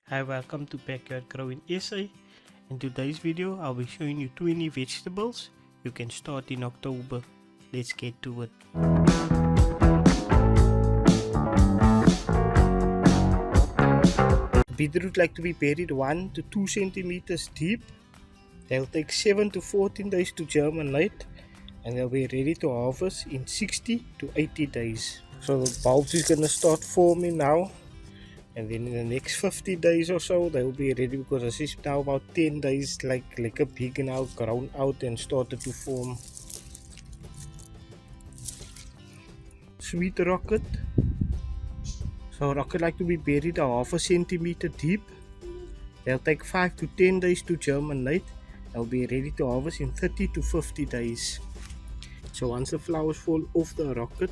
Hi, welcome to Backyard Growing SA. In today's video, I'll be showing you 20 vegetables you can start in October. Let's get to it. Beetroot like to be buried 1 to 2 centimeters deep. They'll take 7 to 14 days to germinate and they'll be ready to harvest in 60 to 80 days. So the bulbs is going to start forming now. And then in the next 50 days or so, they will be ready because this is now about 10 days like a big now grown out and started to form. Sweet rocket. So rocket like to be buried a half a centimeter deep. They'll take 5 to 10 days to germinate. They'll be ready to harvest in 30 to 50 days. So once the flowers fall off the rocket,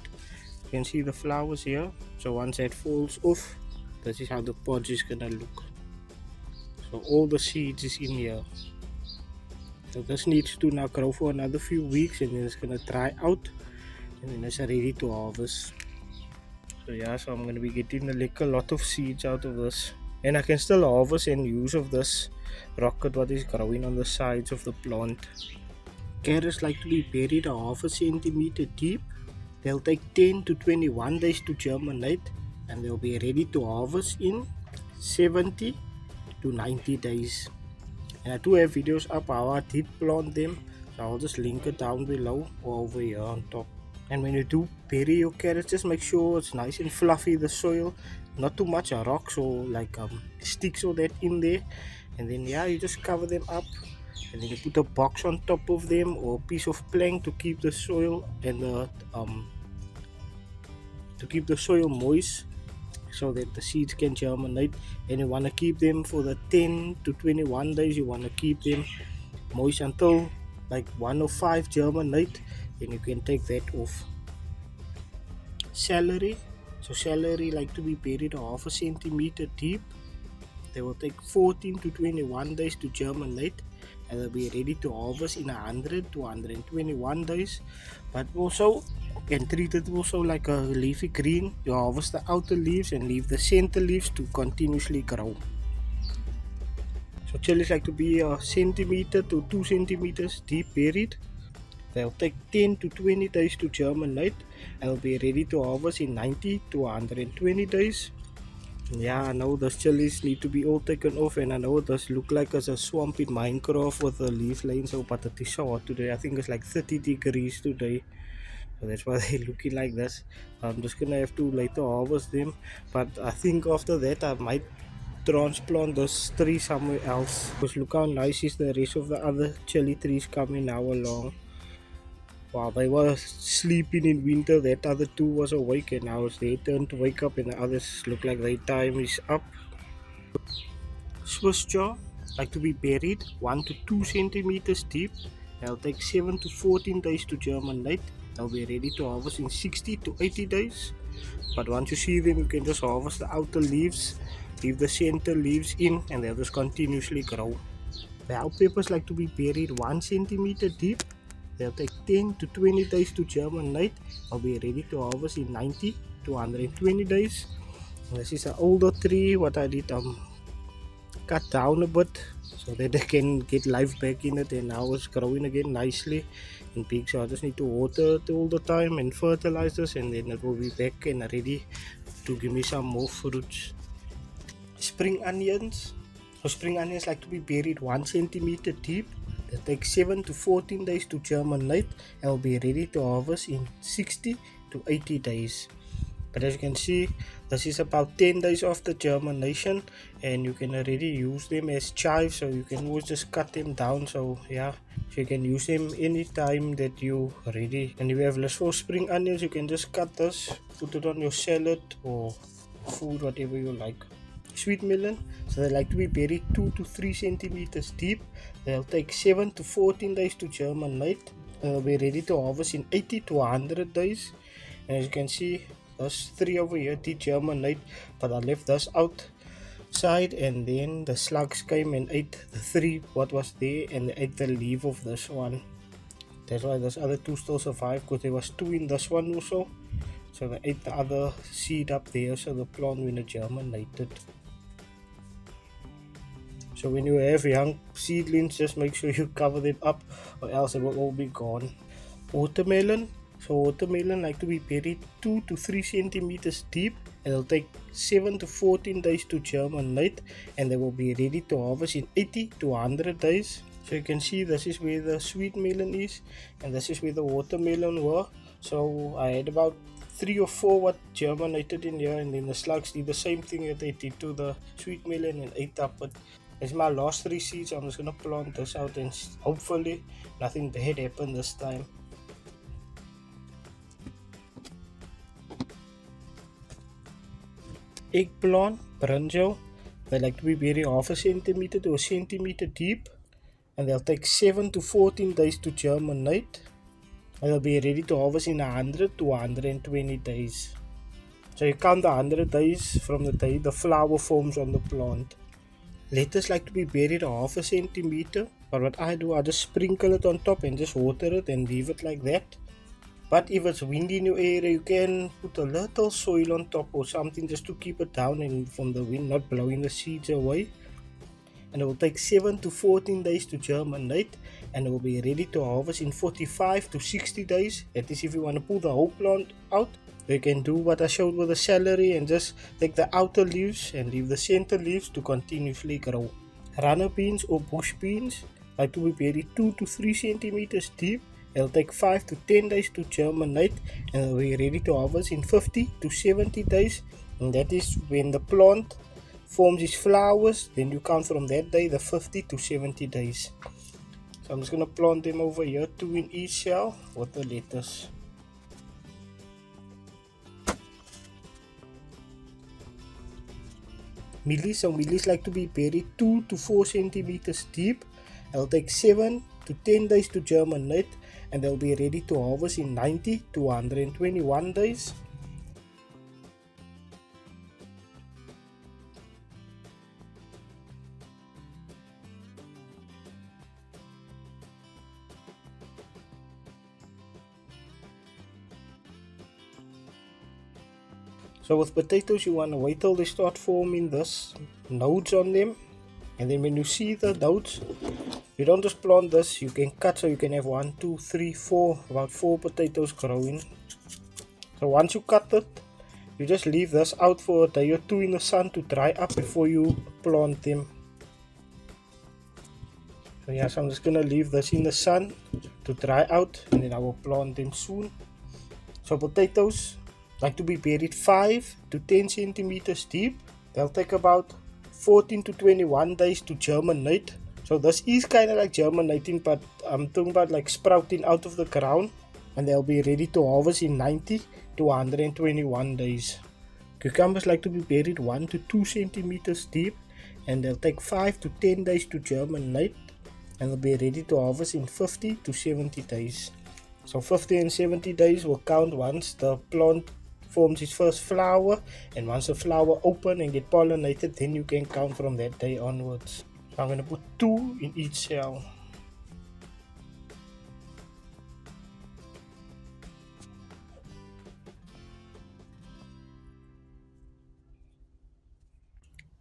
you can see the flowers here. So once that falls off, this is how the pod is gonna look. So all the seeds is in here. So this needs to now grow for another few weeks and then it's gonna dry out and then it's ready to harvest. So yeah, so I'm gonna be getting a lot of seeds out of this. And I can still harvest and use of this rocket what is growing on the sides of the plant. Carrots like to be buried a half a centimeter deep. They'll take 10 to 21 days to germinate and they'll be ready to harvest in 70 to 90 days. And I do have videos up how I did plant them, so I'll just link it down below or over here on top. And when you do bury your carrots, just make sure it's nice and fluffy, the soil, not too much rocks or like sticks or that in there. And then yeah, you just cover them up and then you put a box on top of them or a piece of plank to keep the soil and the soil moist so that the seeds can germinate. And you want to keep them for the 10 to 21 days. You want to keep them moist until like 1 or 5 germinate, then you can take that off. Celery. So celery like to be buried a half a centimeter deep. They will take 14 to 21 days to germinate and they'll be ready to harvest in 100 to 121 days. But also can treat it also like a leafy green. You harvest the outer leaves and leave the center leaves to continuously grow. So chilies like to be a centimeter to 2 centimeters deep buried. They'll take 10 to 20 days to germinate and will be ready to harvest in 90 to 120 days. Yeah, I know the chilies need to be all taken off and I know it does look like it's a swamp in Minecraft with the leaf laying so, but it is so hot today. I think it's like 30 degrees today. So that's why they're looking like this. I'm just gonna have to later harvest them, but I think after that I might transplant this tree somewhere else because look how nice is the rest of the other chili trees coming now along. While they were sleeping in winter, that other two was awake and now it's their turn to wake up and the others look like their time is up. Swiss jaw like to be buried 1 to 2 centimeters deep. They'll take 7 to 14 days to germinate. They'll be ready to harvest in 60 to 80 days. But once you see them, you can just harvest the outer leaves, leave the center leaves in, and they'll just continuously grow. Bell peppers like to be buried 1 centimeter deep. They'll take 10 to 20 days to germinate. They'll be ready to harvest in 90 to 120 days. And this is an older tree, what I did cut down a bit so that they can get life back in it, and now it's growing again nicely and big. So I just need to water it all the time and fertilize this and then it will be back and ready to give me some more fruits. Spring onions. So spring onions like to be buried 1 centimeter deep. They take 7 to 14 days to germinate and will be ready to harvest in 60 to 80 days. But as you can see, this is about 10 days after germination and you can already use them as chives, so you can always just cut them down. So yeah, so you can use them anytime that you're ready. And if you have less for spring onions, you can just cut this, put it on your salad or food, whatever you like. Sweet melon, so they like to be buried 2 to 3 centimeters deep. They'll take 7 to 14 days to germinate. They'll be ready to harvest in 80 to 100 days. And as you can see, those 3 over here did germinate, but I left this outside and then the slugs came and ate the 3 what was there and they ate the leaf of this one. That's why those other 2 still survived, because there was 2 in this one also. So they ate the other seed up there, so the plant when it germinated. So when you have young seedlings, just make sure you cover them up, or else it will all be gone. Watermelon. So watermelon like to be buried 2 to 3 centimeters deep. It'll take 7 to 14 days to germinate, and they will be ready to harvest in 80 to 100 days. So you can see this is where the sweet melon is, and this is where the watermelon were. So I had about 3 or 4 what germinated in here, and then the slugs did the same thing that they did to the sweet melon and ate up it. It's my last 3 seeds. I'm just gonna plant this out, and hopefully nothing bad happened this time. Eggplant, brinjal, they like to be buried half a centimeter to a centimeter deep, and they'll take 7 to 14 days to germinate, and they'll be ready to harvest in 100 to 120 days. So you count the 100 days from the day the flower forms on the plant. Lettuce like to be buried half a centimeter, but what I do, I just sprinkle it on top and just water it and leave it like that. But if it's windy in your area, you can put a little soil on top or something just to keep it down and from the wind not blowing the seeds away. And it will take 7 to 14 days to germinate, and it will be ready to harvest in 45 to 60 days. That is if you want to pull the whole plant out. You can do what I showed with the celery and just take the outer leaves and leave the center leaves to continuously grow. Runner beans or bush beans like to be buried 2 to 3 centimeters deep. It'll take 5 to 10 days to germinate, and it'll be ready to harvest in 50 to 70 days. And that is when the plant forms its flowers. Then you count from that day the 50 to 70 days. So I'm just going to plant them over here, 2 in each cell with the lettuce. Millies. So millies like to be buried 2 to 4 centimeters deep. It'll take 7 to 10 days to germinate, and they'll be ready to harvest in 90 to 121 days. So with potatoes, you want to wait till they start forming this nodes on them, and then when you see the nodes, you don't just plant this, you can cut, so you can have 1, 2, 3, 4, about 4 potatoes growing. So once you cut it, you just leave this out for a day or 2 in the sun to dry up before you plant them. So yeah, so I'm just gonna leave this in the sun to dry out, and then I will plant them soon. So potatoes like to be buried 5 to 10 centimeters deep. They'll take about 14 to 21 days to germinate. So this is kind of like germinating, but I'm talking about like sprouting out of the ground, and they'll be ready to harvest in 90 to 121 days. Cucumbers like to be buried 1 to 2 centimeters deep, and they'll take 5 to 10 days to germinate, and they'll be ready to harvest in 50 to 70 days. So 50 and 70 days will count once the plant forms its first flower, and once the flower open and get pollinated, then you can count from that day onwards. So I'm going to put 2 in each cell.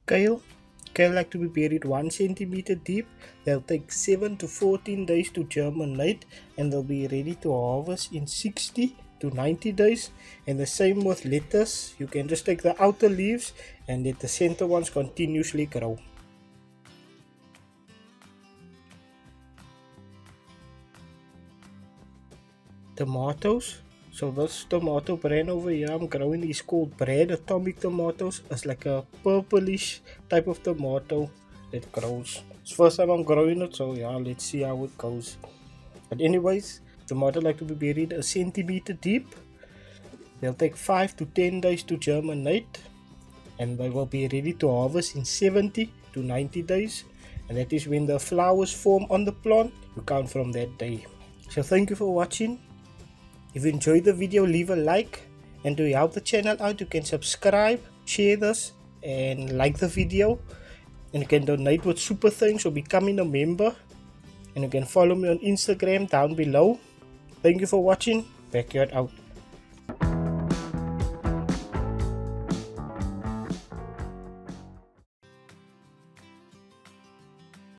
Kale like to be buried 1 centimeter deep. They'll take 7 to 14 days to germinate, and they'll be ready to harvest in 60 to 90 days. And the same with lettuce, you can just take the outer leaves and let the center ones continuously grow. Tomatoes. So this tomato brand over here I'm growing is called Brad Atomic Tomatoes. It's like a purplish type of tomato that grows. It's first time I'm growing it, so yeah, let's see how it goes. But anyways, tomato like to be buried 1 centimeter deep. They'll take 5 to 10 days to germinate, and they will be ready to harvest in 70 to 90 days. And that is when the flowers form on the plant. You count from that day. So thank you for watching. If you enjoyed the video, leave a like, and to help the channel out, you can subscribe, share this, and like the video. And you can donate with super thanks or becoming a member. And you can follow me on Instagram down below. Thank you for watching. Backyard out.